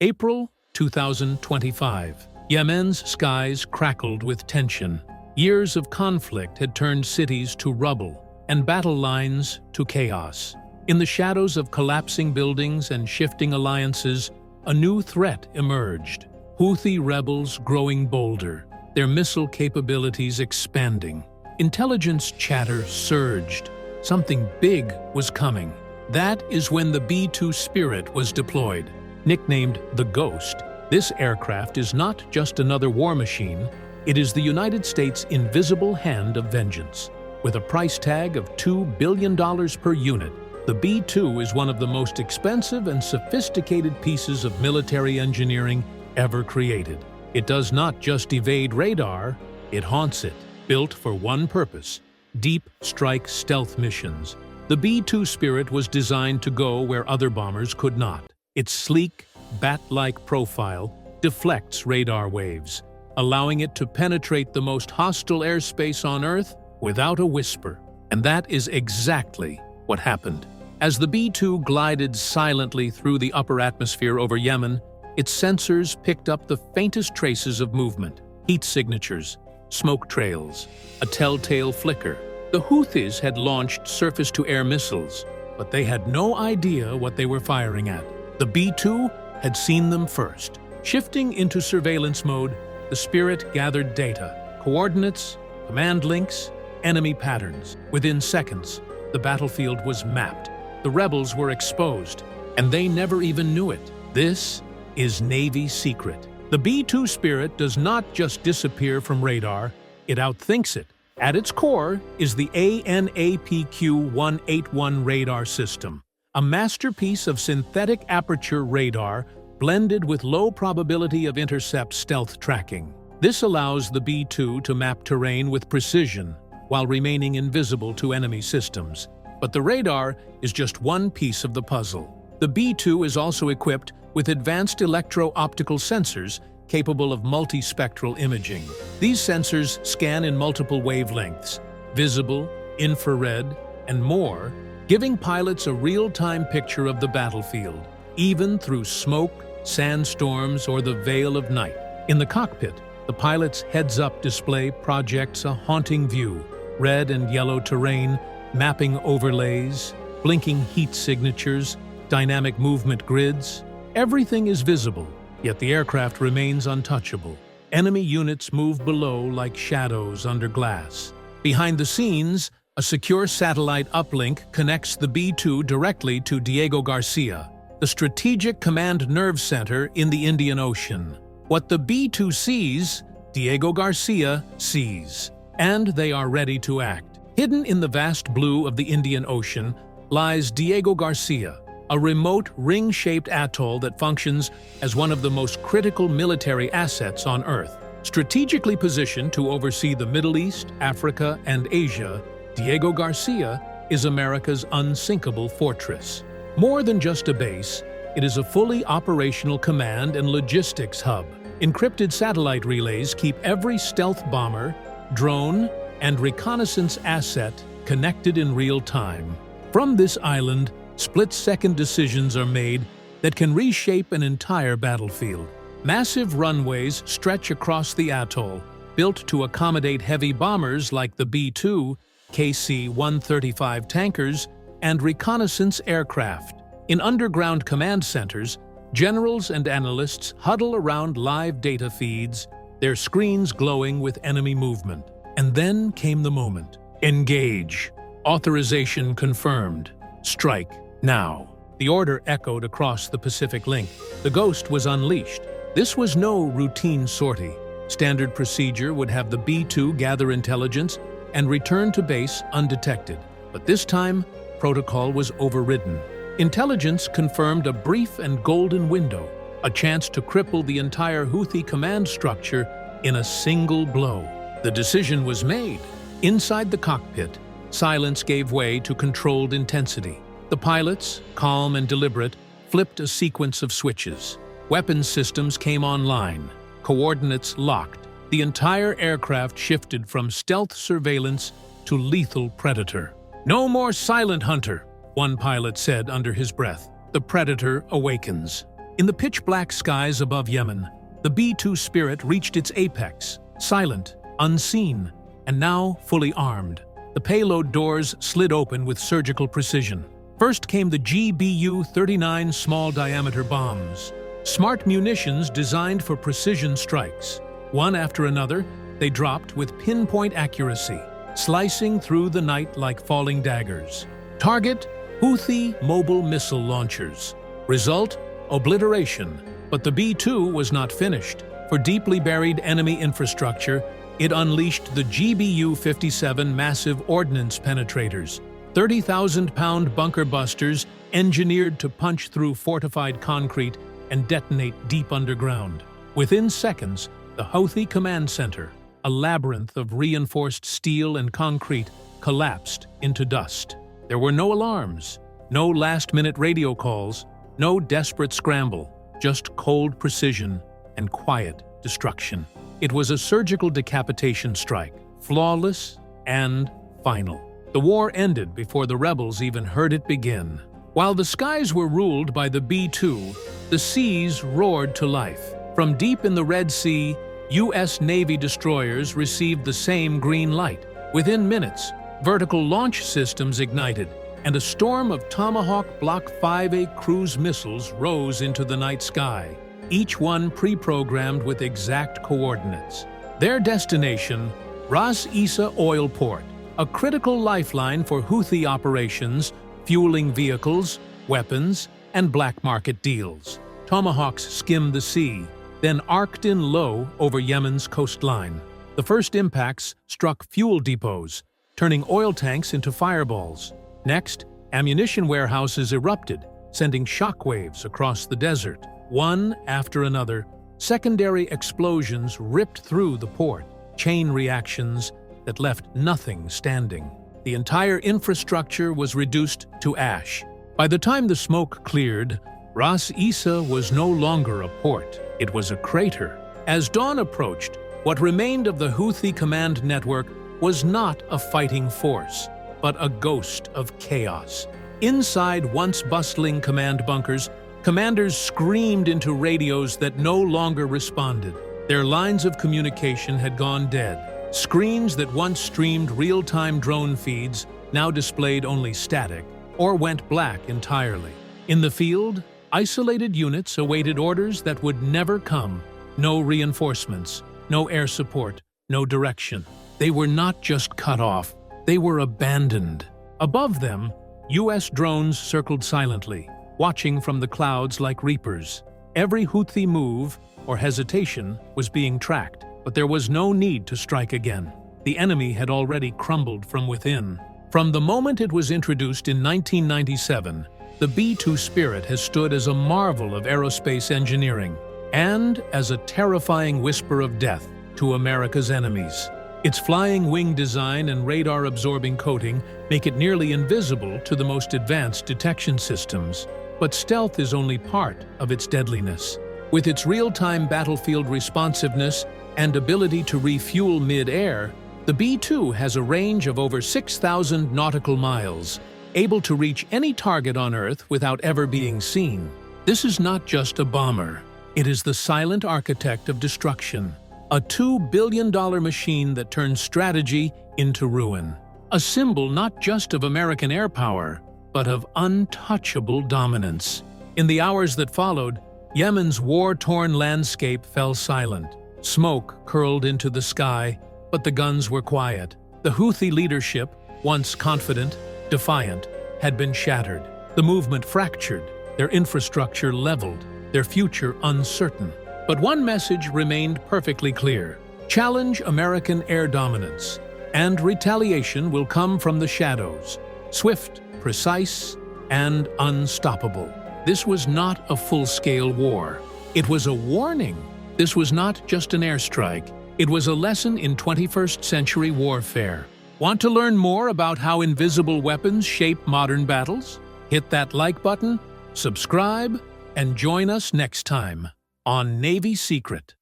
April 2025. Yemen's skies crackled with tension. Years of conflict had turned cities to rubble and battle lines to chaos. In the shadows of collapsing buildings and shifting alliances, a new threat emerged. Houthi rebels growing bolder, their missile capabilities expanding. Intelligence chatter surged. Something big was coming. That is when the B-2 Spirit was deployed. Nicknamed the Ghost, this aircraft is not just another war machine, it is the United States' invisible hand of vengeance. With a price tag of $2 billion per unit, the B-2 is one of the most expensive and sophisticated pieces of military engineering ever created. It does not just evade radar, it haunts it. Built for one purpose: deep strike stealth missions. The B-2 Spirit was designed to go where other bombers could not. Its sleek, bat-like profile deflects radar waves, allowing it to penetrate the most hostile airspace on Earth without a whisper. And that is exactly what happened. As the B-2 glided silently through the upper atmosphere over Yemen, its sensors picked up the faintest traces of movement: heat signatures, smoke trails, a telltale flicker. The Houthis had launched surface-to-air missiles, but they had no idea what they were firing at. The B-2 had seen them first. Shifting into surveillance mode, the Spirit gathered data, coordinates, command links, enemy patterns. Within seconds, the battlefield was mapped. The rebels were exposed, and they never even knew it. This is Navy secret. The B-2 Spirit does not just disappear from radar, it outthinks it. At its core is the ANAPQ-181 radar system, a masterpiece of synthetic aperture radar blended with low-probability-of-intercept stealth tracking. This allows the B-2 to map terrain with precision while remaining invisible to enemy systems. But the radar is just one piece of the puzzle. The B-2 is also equipped with advanced electro-optical sensors capable of multispectral imaging. These sensors scan in multiple wavelengths, visible, infrared, and more, giving pilots a real-time picture of the battlefield, even through smoke, sandstorms, or the veil of night. In the cockpit, the pilot's heads-up display projects a haunting view: red and yellow terrain, mapping overlays, blinking heat signatures, dynamic movement grids. Everything is visible, yet the aircraft remains untouchable. Enemy units move below like shadows under glass. Behind the scenes, a secure satellite uplink connects the B-2 directly to Diego Garcia, the strategic command nerve center in the Indian Ocean. What the B-2 sees, Diego Garcia sees, and they are ready to act. Hidden in the vast blue of the Indian Ocean lies Diego Garcia, a remote ring-shaped atoll that functions as one of the most critical military assets on Earth. Strategically positioned to oversee the Middle East, Africa, and Asia, Diego Garcia is America's unsinkable fortress. More than just a base, it is a fully operational command and logistics hub. Encrypted satellite relays keep every stealth bomber, drone, and reconnaissance asset connected in real time. From this island, split-second decisions are made that can reshape an entire battlefield. Massive runways stretch across the atoll, built to accommodate heavy bombers like the B-2, KC-135 tankers, and reconnaissance aircraft. In underground command centers, generals and analysts huddle around live data feeds, their screens glowing with enemy movement. And then came the moment. Engage. Authorization confirmed. Strike. Now. The order echoed across the Pacific Link. The Ghost was unleashed. This was no routine sortie. Standard procedure would have the B-2 gather intelligence and return to base undetected. But this time, protocol was overridden. Intelligence confirmed a brief and golden window, a chance to cripple the entire Houthi command structure in a single blow. The decision was made. Inside the cockpit, silence gave way to controlled intensity. The pilots, calm and deliberate, flipped a sequence of switches. Weapons systems came online, coordinates locked. The entire aircraft shifted from stealth surveillance to lethal predator. "No more silent hunter," one pilot said under his breath. "The predator awakens." In the pitch-black skies above Yemen, the B-2 Spirit reached its apex, silent, unseen, and now fully armed. The payload doors slid open with surgical precision. First came the GBU-39 small-diameter bombs, smart munitions designed for precision strikes. One after another, they dropped with pinpoint accuracy, slicing through the night like falling daggers. Target: Houthi mobile missile launchers. Result: obliteration. But the B-2 was not finished. For deeply buried enemy infrastructure, it unleashed the GBU-57 massive ordnance penetrators, 30,000-pound bunker busters engineered to punch through fortified concrete and detonate deep underground. Within seconds, the Houthi command center, a labyrinth of reinforced steel and concrete, collapsed into dust. There were no alarms, no last-minute radio calls, no desperate scramble, just cold precision and quiet destruction. It was a surgical decapitation strike, flawless and final. The war ended before the rebels even heard it begin. While the skies were ruled by the B-2, the seas roared to life. From deep in the Red Sea, U.S. Navy destroyers received the same green light. Within minutes, vertical launch systems ignited, and a storm of Tomahawk Block V cruise missiles rose into the night sky, each one pre-programmed with exact coordinates. Their destination, Ras Isa oil port, a critical lifeline for Houthi operations, fueling vehicles, weapons, and black market deals. Tomahawks skimmed the sea, then arced in low over Yemen's coastline. The first impacts struck fuel depots, turning oil tanks into fireballs. Next, ammunition warehouses erupted, sending shockwaves across the desert. One after another, secondary explosions ripped through the port, chain reactions that left nothing standing. The entire infrastructure was reduced to ash. By the time the smoke cleared, Ras Isa was no longer a port. It was a crater. As dawn approached, what remained of the Houthi command network was not a fighting force, but a ghost of chaos. Inside once bustling command bunkers, commanders screamed into radios that no longer responded. Their lines of communication had gone dead. Screens that once streamed real-time drone feeds now displayed only static or went black entirely. In the field, isolated units awaited orders that would never come. No reinforcements, no air support, no direction. They were not just cut off, they were abandoned. Above them, U.S. drones circled silently, watching from the clouds like reapers. Every Houthi move or hesitation was being tracked, but there was no need to strike again. The enemy had already crumbled from within. From the moment it was introduced in 1997, the B-2 Spirit has stood as a marvel of aerospace engineering and as a terrifying whisper of death to America's enemies. Its flying wing design and radar-absorbing coating make it nearly invisible to the most advanced detection systems. But stealth is only part of its deadliness. With its real-time battlefield responsiveness and ability to refuel mid-air, the B-2 has a range of over 6,000 nautical miles, able to reach any target on Earth without ever being seen. This is not just a bomber. It is the silent architect of destruction. A $2 billion machine that turns strategy into ruin. A symbol not just of American air power, but of untouchable dominance. In the hours that followed, Yemen's war-torn landscape fell silent. Smoke curled into the sky, but the guns were quiet. The Houthi leadership, once confident, defiant, had been shattered. The movement fractured, their infrastructure leveled, their future uncertain. But one message remained perfectly clear. Challenge American air dominance, and retaliation will come from the shadows. Swift, precise, and unstoppable. This was not a full-scale war. It was a warning. This was not just an airstrike. It was a lesson in 21st century warfare. Want to learn more about how invisible weapons shape modern battles? Hit that like button, subscribe, and join us next time on Navy Secret.